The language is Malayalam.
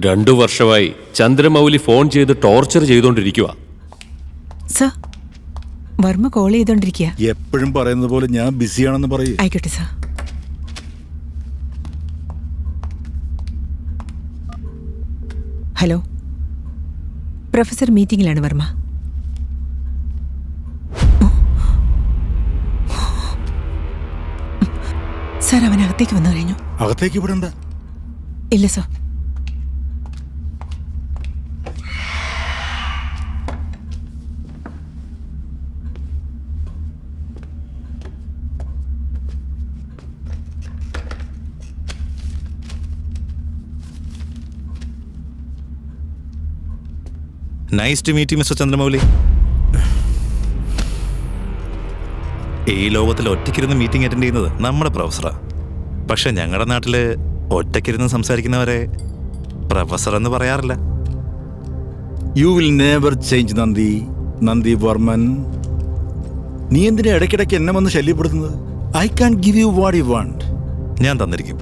2 വർഷമായി ചന്ദ്രമൗലി ഫോൺ ചെയ്ത് ടോർച്ചർ ചെയ്തുകൊണ്ടിരിക്കുക. സർ, വർമ്മ കോൾ ചെയ്തോണ്ടിരിക്കുക. എപ്പോഴും പറയുന്നത് പോലെ ഞാൻ ബിസിയാണെന്ന് പറയൂ. ആയിക്കോട്ടെ സർ. ഹലോ, പ്രൊഫസർ മീറ്റിംഗിലാണ് വർമ്മ. സാർ, അവൻ അകത്തേക്ക് വന്നു കഴിഞ്ഞു. അകത്തേക്ക് വിടണ്ട. ഇല്ല sir. Nice to meet you mister Chandramouli. ഈ ലോകത്തിൽ ഒറ്റയ്ക്കിരുന്ന് മീറ്റിംഗ് അറ്റൻഡ് ചെയ്യുന്നത് നമ്മുടെ പ്രൊഫസറാ. പക്ഷെ ഞങ്ങളുടെ നാട്ടിൽ ഒറ്റയ്ക്കിരുന്ന് സംസാരിക്കുന്നവരെ പ്രൊഫസർ എന്ന് പറയാറില്ല. യു വിൽ നെവർ ചേഞ്ച് നന്ദി വർമ്മൻ. നീ എന്തിനാ ഇടയ്ക്കിടയ്ക്ക് എന്നെ വന്ന് ശല്യപ്പെടുത്തുന്നത്? I can give you what you want. ഞാൻ തന്നിരിക്കും.